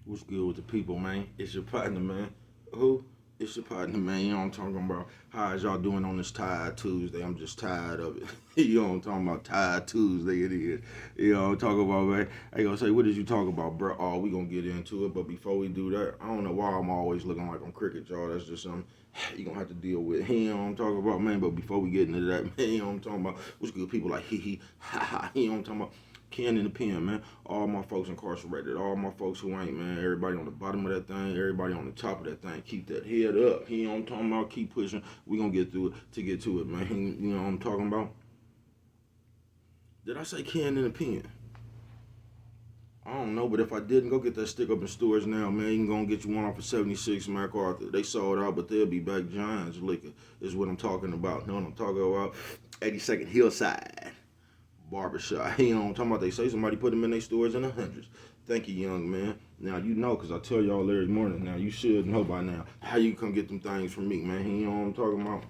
What's good with the people, man? It's your partner, man. Who? It's your partner, man. You know what I'm talking about? How is y'all doing on this Tired Tuesday? I'm just tired of it. You know what I'm talking about? Tired Tuesday it is. You know what I'm talking about, man? I ain't gonna say, what did you talk about, bro? Oh, we gonna get into it. But before we do that, I don't know why I'm always looking like I'm cricket, y'all. That's just something you gonna have to deal with. You know what I'm talking about, man? But before we get into that, man, you know what I'm talking about? What's good? People like, hee hee, ha ha. You know what I'm talking about? Ken in the pen, man. All my folks incarcerated, all my folks who ain't, man. Everybody on the bottom of that thing, everybody on the top of that thing. Keep that head up. You know what I'm talking about? Keep pushing. We gonna get through it to get to it, man. You know what I'm talking about? Did I say Ken in the pen? I don't know, but if I didn't, go get that stick up in stores now, man. You can go and get you one off of 76 MacArthur. They sold out, but they'll be back. Giants liquor is what I'm talking about. You know what I'm talking about? 82nd Hillside Barbershop. You know what I'm talking about? They say somebody put them in their stores in the hundreds. Thank you, young man. Now you know, cause I tell y'all every morning. Now you should know by now how you come get them things from me, man. You know what I'm talking about?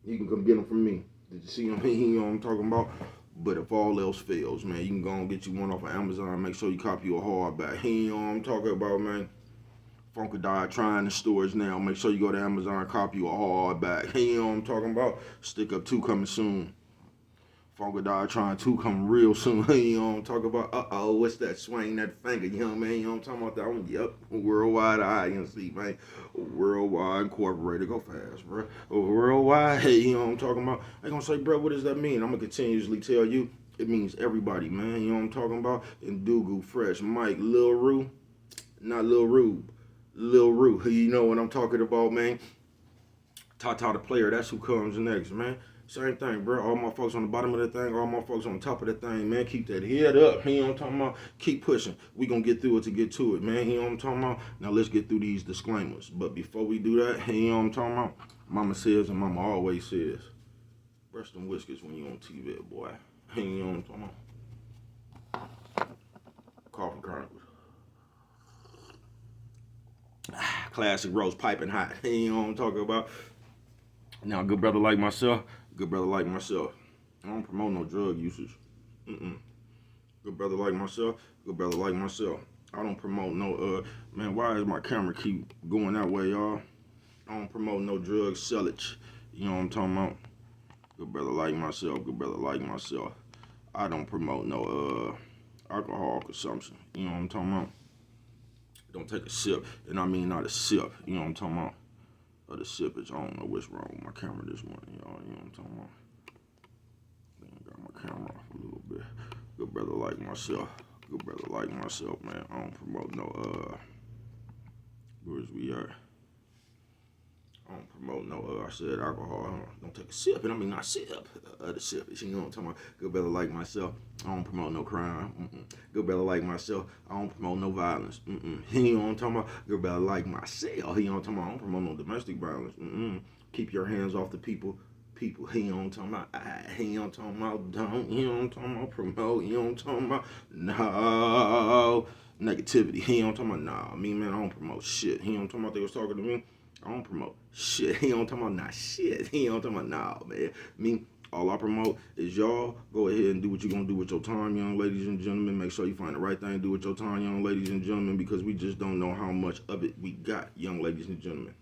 You can come get them from me. Did you see them? You know what I'm talking about? But if all else fails, man, you can go and get you one off of Amazon. Make sure you copy you a hardback. You know what I'm talking about, man? Funkadile trying the stores now. Make sure you go to Amazon, copy you a hardback. You know what I'm talking about? Stick Up 2 coming soon. Funkadile trying to come real soon. You know what I'm talking about? What's that? Swing that finger, you know what I mean? You know what I'm talking about? That one? Yep. Worldwide INC, man. Worldwide Incorporated. Go fast, bro. Worldwide, hey, you know what I'm talking about? I gonna say, bro, what does that mean? I'm gonna continuously tell you. It means everybody, man. You know what I'm talking about? Ndugu, Fresh, Mike, Lil Rue. Not Lil Rube. Lil Rue. You know what I'm talking about, man? Tata the player, that's who comes next, man. Same thing, bro. All my folks on the bottom of the thing, all my folks on the top of the thing, man. Keep that head up. You know what I'm talking about? Keep pushing. We gonna get through it to get to it, man. You know what I'm talking about? Now let's get through these disclaimers. But before we do that, you know what I'm talking about? Mama says and mama always says, brush them whiskers when you on TV, boy. You know what I'm talking about? Coffee Chronicles. Classic roast piping hot. You know what I'm talking about? Now, good brother like myself, good brother like myself. I don't promote no drug usage. Mm-mm. Good brother like myself, good brother like myself. I don't promote no, man, why is my camera keep going that way, y'all? I don't promote no drug sellage. You know what I'm talking about? Good brother like myself, good brother like myself. I don't promote no, alcohol consumption. You know what I'm talking about? Don't take a sip, and I mean not a sip. You know what I'm talking about? Or the sippage. I don't know what's wrong with my camera this morning, y'all. You know what I'm talking about? I got my camera off a little bit. Good brother like myself. Good brother like myself, man. I don't promote no, where's we at? I don't promote no, I said alcohol. Don't take a sip, and I mean not sip. The sippage, you know what I'm talking about? Good brother like myself. I don't promote no crime. Good brother like myself. I don't promote no violence. You know what I'm talking about? Good brother like myself. You know what I'm talking about? I don't promote no domestic violence. Keep your hands off the people. People, you know what I'm talking about? You know what I'm talking about? Don't, you know what I'm talking about? Promote, you know what I'm talking about? No. Negativity, you know what I'm talking about? Nah, me, man, I don't promote shit. You know what I'm talking about? They was talking to me. I don't promote shit. You know what I'm talking about? Not shit. You know what I'm talking about? Nah, man. Me, all I promote is y'all go ahead and do what you're going to do with your time, young ladies and gentlemen. Make sure you find the right thing to do with your time, young ladies and gentlemen, because we just don't know how much of it we got, young ladies and gentlemen.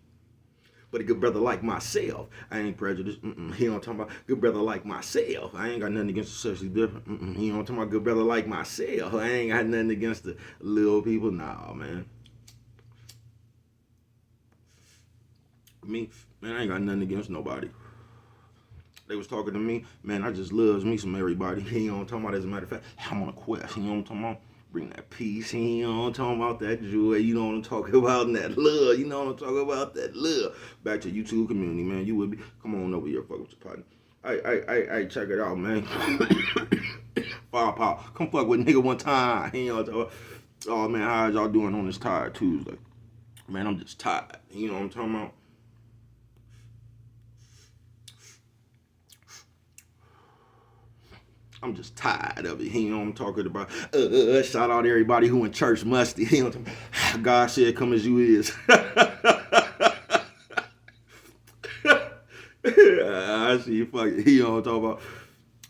But a good brother like myself, I ain't prejudiced. You know what I'm talking about? Good brother like myself, I ain't got nothing against the sexually different. You know what I'm talking about? Good brother like myself, I ain't got nothing against the little people. Nah, man. Me, man, I ain't got nothing against nobody. They was talking to me, man, I just loves me some everybody. You know what I'm talking about? As a matter of fact, I'm on a quest. You know what I'm talking about? Bring that peace. You know what I'm talking about? That joy. You know what I'm talking about? And that love. You know what I'm talking about? That love. Back to YouTube community, man. You would be. Come on over here, fuck with your partner. Hey, check it out, man. Firepower. Come fuck with nigga one time. You know what I'm talking about? Oh, man, how y'all doing on this tired Tuesday? Man, I'm just tired. You know what I'm talking about? I'm just tired of it. You know what I'm talking about? Shout out to everybody who in church musty. You know what I'm talking about? God said, come as you is. I see you fucking, you know what I'm talking about?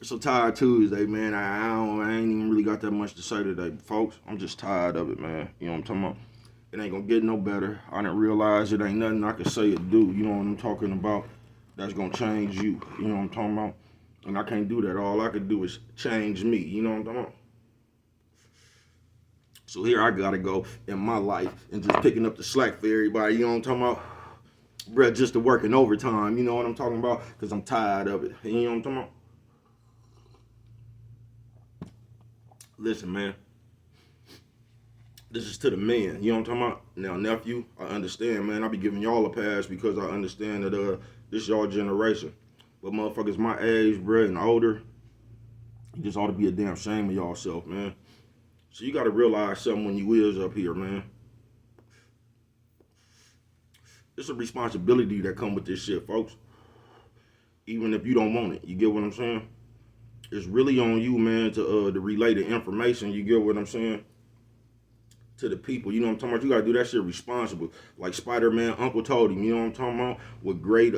So tired Tuesday, man. I ain't even really got that much to say today, folks. I'm just tired of it, man. You know what I'm talking about? It ain't gonna get no better. I didn't realize it ain't nothing I can say or do. You know what I'm talking about? That's gonna change you. You know what I'm talking about? And I can't do that. All I can do is change me. You know what I'm talking about? So here I gotta go in my life and just picking up the slack for everybody. You know what I'm talking about? Bruh, just to working overtime. You know what I'm talking about? Because I'm tired of it. You know what I'm talking about? Listen, man. This is to the man. You know what I'm talking about? Now, nephew, I understand, man. I be giving y'all a pass because I understand that this y'all generation. But motherfuckers my age, bruh, and older, you just ought to be a damn shame of y'all self, man. So you gotta realize something when you is up here, man. It's a responsibility that come with this shit, folks. Even if you don't want it. You get what I'm saying? It's really on you, man, to relay the information. You get what I'm saying? To the people. You know what I'm talking about? You gotta do that shit responsible. Like Spider-Man Uncle told him, you know what I'm talking about? With great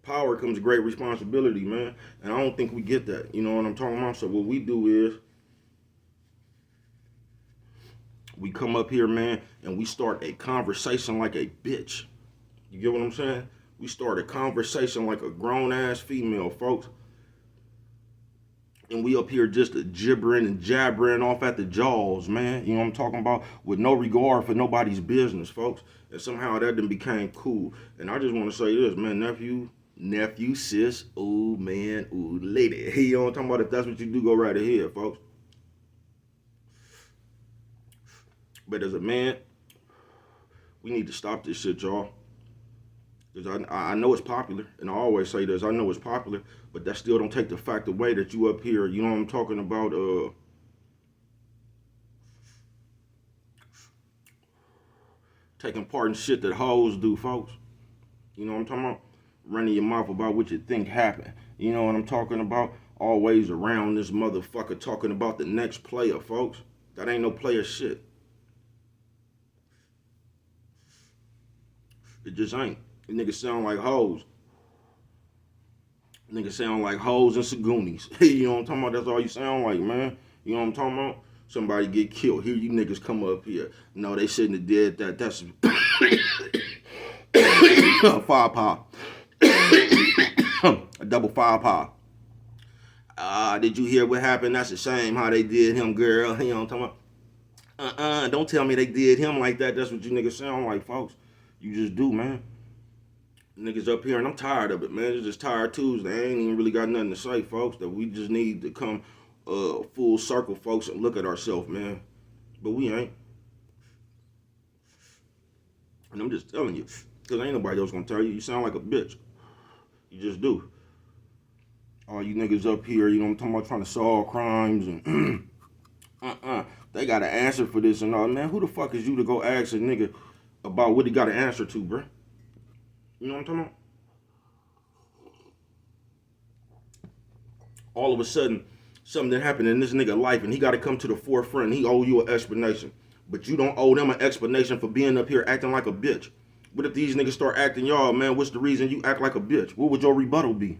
power comes great responsibility, man. And I don't think we get that. You know what I'm talking about? So what we do is we come up here, man, and we start a conversation like a bitch. You get what I'm saying? We start a conversation like a grown ass female, folks. And we up here just gibbering and jabbering off at the jaws, man. You know what I'm talking about? With no regard for nobody's business, folks. And somehow that then became cool. And I just want to say this, man, nephew, sis, ooh, man, ooh, lady. You know what I'm talking about? If that's what you do, go right ahead, folks. But as a man, we need to stop this shit, y'all. Because I know it's popular, and I always say this, I know it's popular, but that still don't take the fact away that you up here, you know what I'm talking about, taking part in shit that hoes do, folks. You know what I'm talking about? Running your mouth about what you think happened. You know what I'm talking about? Always around this motherfucker talking about the next player, folks. That ain't no player shit. It just ain't. You niggas sound like hoes. Niggas sound like hoes and Sagoonies. You know what I'm talking about? That's all you sound like, man. You know what I'm talking about? Somebody get killed. Here you niggas come up here. No, they shouldn't have did that. That's firepower. A double firepower. Did you hear what happened? That's a shame how they did him, girl. You know what I'm talking about? Don't tell me they did him like that. That's what you niggas sound like, folks. You just do, man. Niggas up here, and I'm tired of it, man. It's just tired Tuesday. I ain't even really got nothing to say, folks. That we just need to come full circle, folks, and look at ourselves, man. But we ain't. And I'm just telling you, because ain't nobody else gonna tell you. You sound like a bitch. You just do. All you niggas up here, you know what I'm talking about, trying to solve crimes and they got an answer for this and all. Man, who the fuck is you to go ask a nigga about what he got an answer to, bruh? You know what I'm talking about? All of a sudden, something happened in this nigga life and he got to come to the forefront and he owe you an explanation. But you don't owe them an explanation for being up here acting like a bitch. What if these niggas start acting y'all, man? What's the reason you act like a bitch? What would your rebuttal be?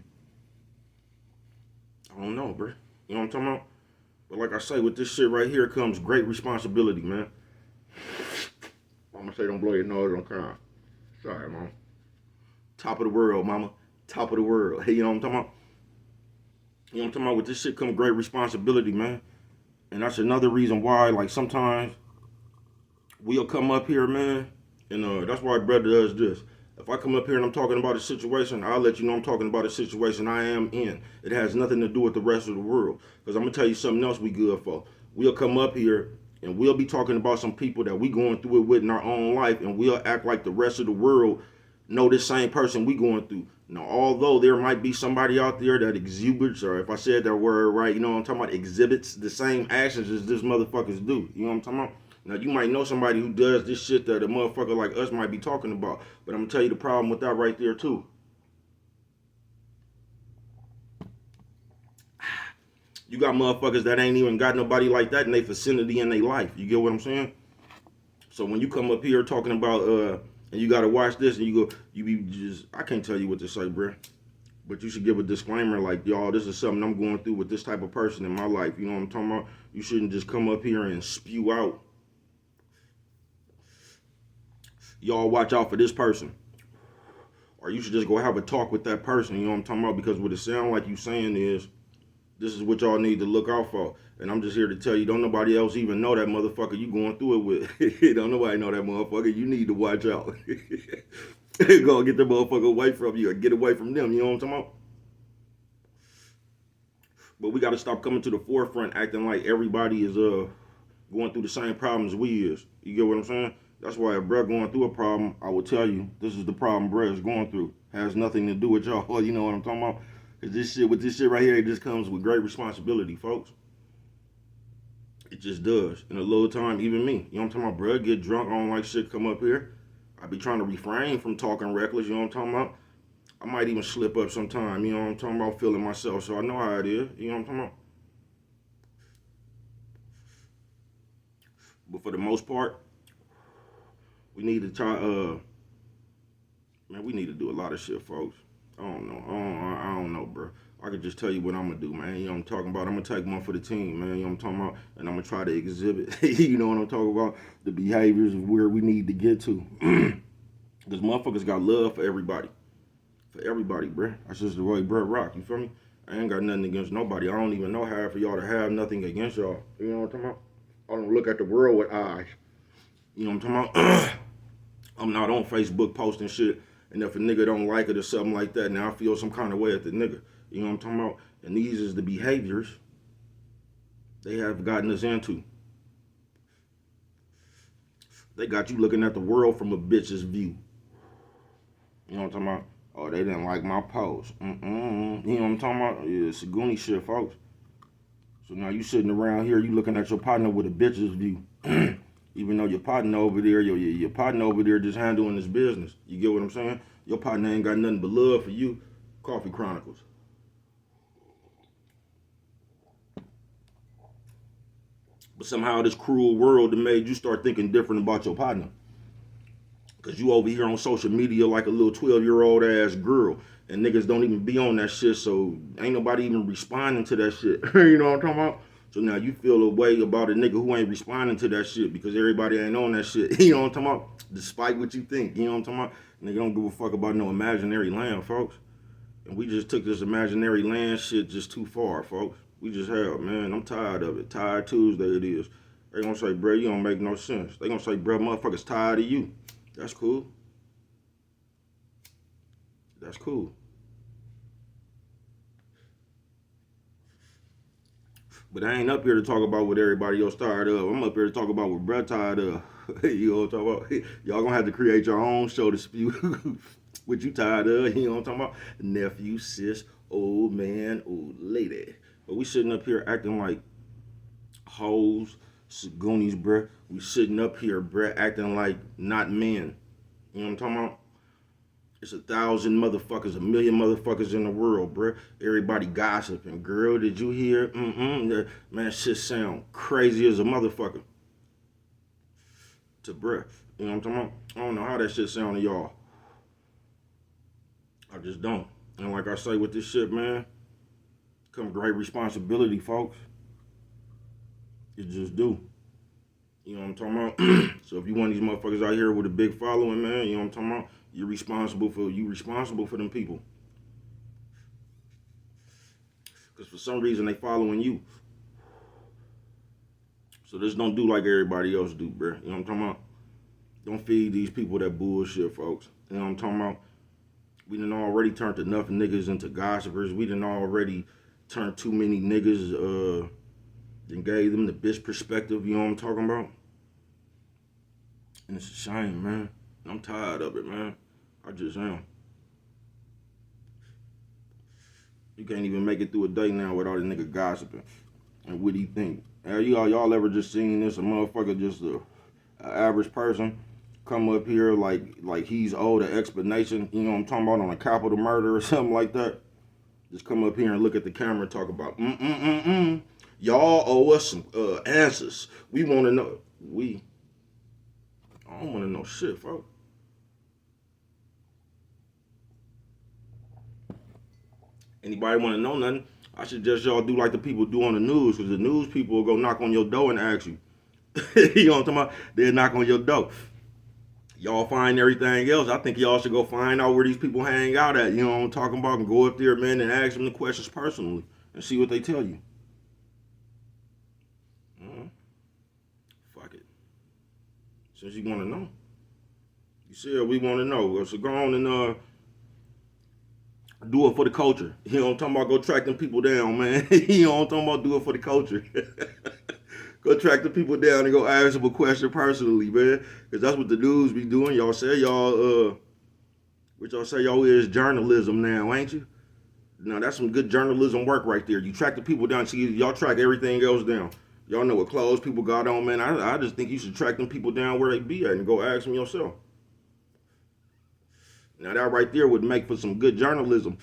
I don't know, bro. You know what I'm talking about? But like I say, with this shit right here comes great responsibility, man. Mama say don't blow your nose on camera. Sorry, mom. Top of the world, mama. Top of the world. Hey, you know what I'm talking about? You know what I'm talking about? With this shit comes great responsibility, man. And that's another reason why, like, sometimes we'll come up here, man, and that's why brother does this. If I come up here and I'm talking about a situation, I'll let you know I'm talking about a situation I am in. It has nothing to do with the rest of the world. Because I'm going to tell you something else we good for. We'll come up here and we'll be talking about some people that we going through it with in our own life, and we'll act like the rest of the world know this same person we going through. Now, although there might be somebody out there that exhibits, or if I said that word right, you know what I'm talking about, exhibits the same actions as this motherfuckers do. You know what I'm talking about? Now, you might know somebody who does this shit that a motherfucker like us might be talking about. But I'm going to tell you the problem with that right there, too. You got motherfuckers that ain't even got nobody like that in their vicinity in their life. You get what I'm saying? So when you come up here talking about, and you got to watch this, and you be just, I can't tell you what to say, bruh. But you should give a disclaimer like, y'all, this is something I'm going through with this type of person in my life. You know what I'm talking about? You shouldn't just come up here and spew out, y'all watch out for this person. Or you should just go have a talk with that person, you know what I'm talking about? Because what it sounds like you saying is, this is what y'all need to look out for. And I'm just here to tell you, don't nobody else even know that motherfucker you going through it with. Don't nobody know that motherfucker. You need to watch out. Go get the motherfucker away from you or get away from them, you know what I'm talking about? But we got to stop coming to the forefront acting like everybody is going through the same problems we is. You get what I'm saying? That's why if bruh going through a problem, I will tell you, this is the problem bruh is going through. Has nothing to do with y'all. You know what I'm talking about? Cause this shit, with this shit right here, it just comes with great responsibility, folks. It just does. In a little time, even me. You know what I'm talking about? Bruh, get drunk, I don't like shit come up here. I be trying to refrain from talking reckless, you know what I'm talking about? I might even slip up sometime, you know what I'm talking about? Feeling myself, so I know how it is, you know what I'm talking about? But for the most part, we need to try, man, we need to do a lot of shit, folks. I don't know. I don't know, bro. I could just tell you what I'm gonna do, man. You know what I'm talking about? I'm gonna take one for the team, man. You know what I'm talking about? And I'm gonna try to exhibit, you know what I'm talking about? The behaviors of where we need to get to. Because motherfuckers got love for everybody. For everybody, bro. That's just the way Brett rock, you feel me? I ain't got nothing against nobody. I don't even know how for y'all to have nothing against y'all. You know what I'm talking about? I don't look at the world with eyes. You know what I'm talking about? I'm not on Facebook posting shit, and if a nigga don't like it or something like that, now I feel some kind of way at the nigga. You know what I'm talking about? And these is the behaviors they have gotten us into. They got you looking at the world from a bitch's view. You know what I'm talking about? Oh, they didn't like my post. You know what I'm talking about? Yeah, it's a Goonie shit, folks. So now you sitting around here, you looking at your partner with a bitch's view. Even though your partner over there, your partner over there just handling his business. You get what I'm saying? Your partner ain't got nothing but love for you. Coffee Chronicles. But somehow this cruel world made you start thinking different about your partner. Cause you over here on social media like a little 12-year-old ass girl. And niggas don't even be on that shit, so ain't nobody even responding to that shit. You know what I'm talking about? So now you feel a way about a nigga who ain't responding to that shit because everybody ain't on that shit. You know what I'm talking about? Despite what you think, you know what I'm talking about? Nigga don't give a fuck about no imaginary land, folks. And we just took this imaginary land shit just too far, folks. We just have, man. I'm tired of it. Tired Tuesday it is. They gonna say, bro, you don't make no sense. They gonna say, bro, motherfuckers tired of you. That's cool. That's cool. But I ain't up here to talk about what everybody else tired of. I'm up here to talk about what Brett tired of. You know what I'm talking about? Y'all gonna have to create your own show to spew what you tired of. You know what I'm talking about? Nephew, sis, old man, old lady. But we sitting up here acting like hoes, Goonies, bruh. We sitting up here, bruh, acting like not men. You know what I'm talking about? It's 1,000 motherfuckers, 1,000,000 motherfuckers in the world, bruh. Everybody gossiping. Girl, did you hear? Man, shit sound crazy as a motherfucker. To bruh. You know what I'm talking about? I don't know how that shit sound to y'all. I just don't. And like I say with this shit, man, come great responsibility, folks. It just do. You know what I'm talking about? So if you want these motherfuckers out here with a big following, man, you know what I'm talking about? You're responsible for them people. Because for some reason they following you. So just don't do like everybody else do, bro. You know what I'm talking about? Don't feed these people that bullshit, folks. You know what I'm talking about? We done already turned enough niggas into gossipers. We done already turned too many niggas, and gave them the bitch perspective, you know what I'm talking about? And it's a shame, man. I'm tired of it, man. I just am. You can't even make it through a day now without a nigga gossiping. And what do you think? Have y'all ever just seen this? A motherfucker, just a average person, come up here like he's owed an explanation, you know what I'm talking about, on a capital murder or something like that? Just come up here and look at the camera and talk about, y'all owe us some answers. We want to know. I don't want to know shit, folks. Anybody want to know nothing, I suggest y'all do like the people do on the news, because the news people will go knock on your door and ask you. You know what I'm talking about? They'll knock on your door. Y'all find everything else. I think y'all should go find out where these people hang out at. You know what I'm talking about? And go up there, man, and ask them the questions personally and see what they tell you. Fuck it. Since you want to know. You said we want to know. So go on and do it for the culture. You know what I'm talking about? Go track them people down, man. You know what I'm talking about? Do it for the culture. Go track the people down and go ask them a question personally, man. Because that's what the news be doing. Y'all say y'all, what y'all say y'all is journalism now, ain't you? Now, that's some good journalism work right there. You track the people down. See, y'all track everything else down. Y'all know what clothes people got on, man. I just think you should track them people down where they be at and go ask them yourself. Now, that right there would make for some good journalism.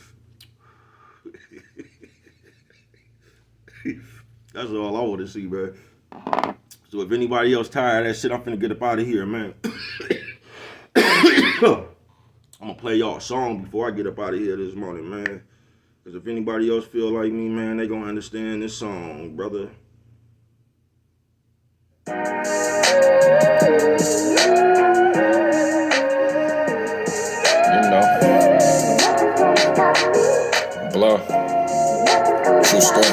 That's all I want to see, man. So if anybody else tired of that shit, I'm finna get up out of here, man. I'm gonna play y'all a song before I get up out of here this morning, man. Because if anybody else feel like me, man, they gonna understand this song, brother. You know, blow. True story.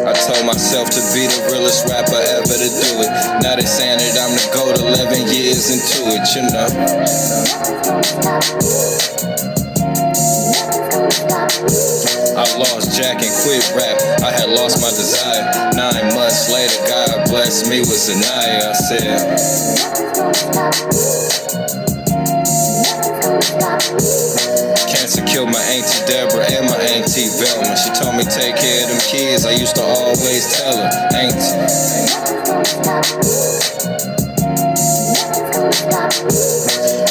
I told myself to be the realest rapper ever to do it. Now they saying that I'm the GOAT 11 years into it, you know. I lost Jack and quit rap. I had lost my desire. 9 months later, God blessed me with Zanaya. I said, cancer killed my auntie Deborah and my auntie Velma. She told me take care of them kids. I used to always tell her, auntie.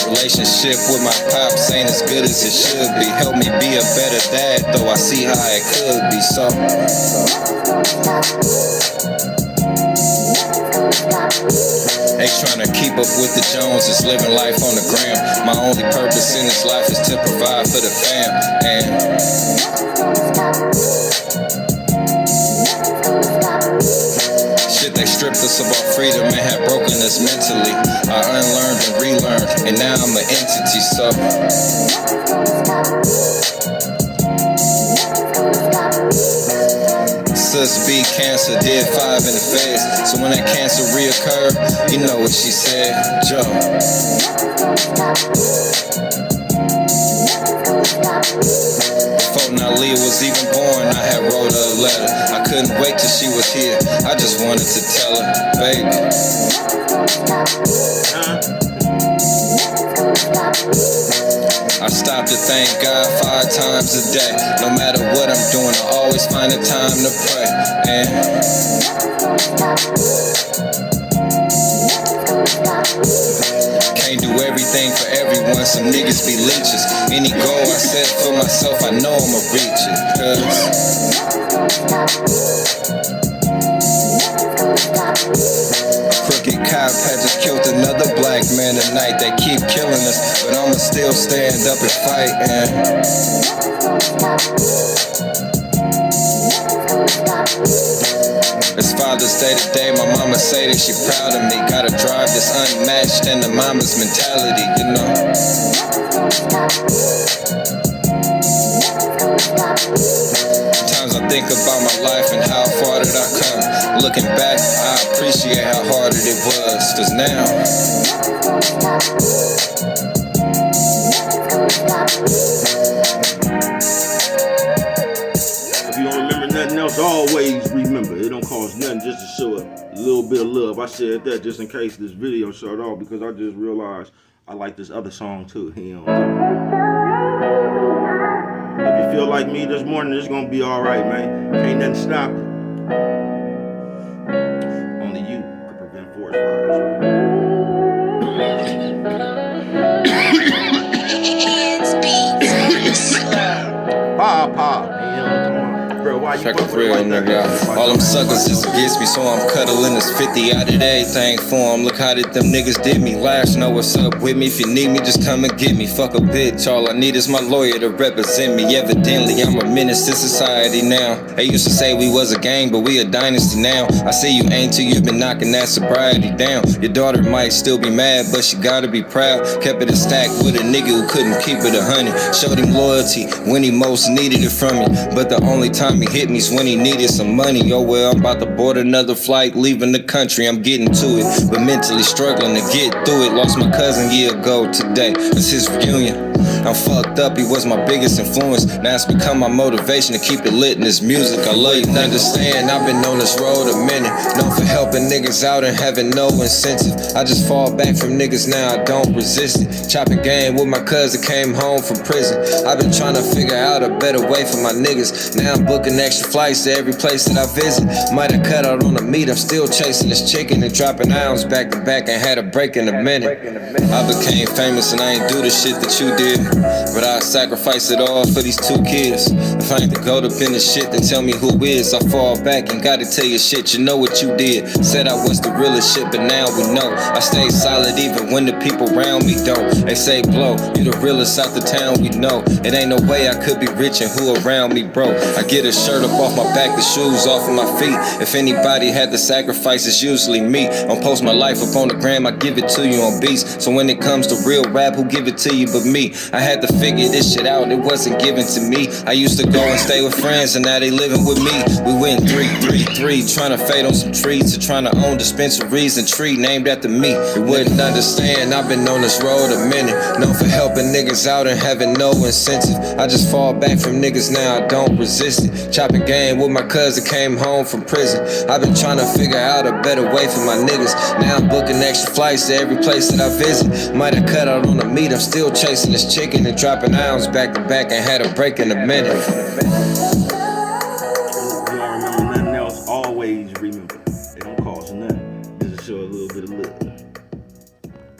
Relationship with my pops ain't as good as it should be. Help me be a better dad, though I see how it could be. So ain't trying to keep up with the Joneses, living life on the gram. My only purpose in this life is to provide for the fam. And shit, they stripped us of our freedom and had broken us mentally. I unlearned and relearned, and now I'm an entity, so sus beat cancer, did 5 in the face. So when that cancer reoccurred, you know what she said, Joe. Before Nalia was even born, I had wrote her a letter. I couldn't wait till she was here. I just wanted to tell her, baby. I stop to thank God 5 times a day. No matter what I'm doing, I always find the time to pray. And can't do everything for everyone, some niggas be leeches. Any goal I set for myself, I know I'ma reach it. A crooked cop had just killed another black man tonight. They keep killing us, but I'ma still stand up and fight. And it's Father's Day today, my mama say that she proud of me. Gotta drive this unmatched and the mama's mentality, you know. Sometimes I think about my life and how far did I come. Looking back, I appreciate how hard it was, cause now if you don't remember nothing else, always remember. It don't cost nothing just to show a little bit of love. I said that just in case this video shut off, because I just realized I like this other song too. You know, if you feel like me this morning, it's gonna be alright, man. Ain't nothing stop it. Only you could prevent forest fires. Pop, pop. You know what I'm talking about? Bro, why Nah, you Check fuck a with it real like that. nigga. All them suckers is against me, so I'm cuddling this 50. I did everything for them. Look how them niggas did me. Lash, know what's up with me. If you need me, just come and get me. Fuck a bitch, all I need is my lawyer to represent me. Evidently, I'm a menace to society now. They used to say we was a gang, but we a dynasty now. I see you ain't till you been knocking that sobriety down. Your daughter might still be mad, but she gotta be proud. Kept it a stack with a nigga who couldn't keep it 100. Showed him loyalty when he most needed it from me. But the only time he hit me's when he needed some money. Oh well, I'm about to board another flight, leaving the country. I'm getting to it, but mentally struggling to get through it. Lost my cousin a year ago today. It's his reunion. I'm fucked up, he was my biggest influence. Now it's become my motivation to keep it lit in this music. I love you to understand, I've been on this road a minute. Known for helping niggas out and having no incentive. I just fall back from niggas now, I don't resist it. Chopping game with my cousin, came home from prison. I've been trying to figure out a better way for my niggas. Now I'm booking extra flights to every place that I visit. Might have cut out on the meat, I'm still chasing this chicken and dropping albums back to back and had a break in a minute. I became famous and I ain't do the shit that you did, but I sacrifice it all for these 2 kids. If I ain't to go up in the shit, then tell me who is. I fall back and gotta tell you shit, you know what you did. Said I was the realest shit, but now we know I stay solid even when the people around me don't. They say blow, you the realest out the town we know. It ain't no way I could be rich and who around me broke. I get a shirt up off my back, the shoes off of my feet. If anybody had to sacrifice, it's usually me. Don't post my life up on the gram, I give it to you on beats. So when it comes to real rap, who give it to you but me? I had to figure this shit out, it wasn't given to me. I used to go and stay with friends and now they living with me. We went 3-3-3, trying to fade on some trees to trying to own dispensaries and tree named after me. You wouldn't understand, I've been on this road a minute. Known for helping niggas out and having no incentive. I just fall back from niggas now, I don't resist it. Chopping game with my cousin, came home from prison. I've been trying to figure out a better way for my niggas. Now I'm booking extra flights to every place that I visit. Might have cut out on the meat, I'm still chasing this chicken and dropping albums back to back and had a break in a minute. You don't remember nothing else, always remember. They don't cost nothing. Just to show a little bit of love.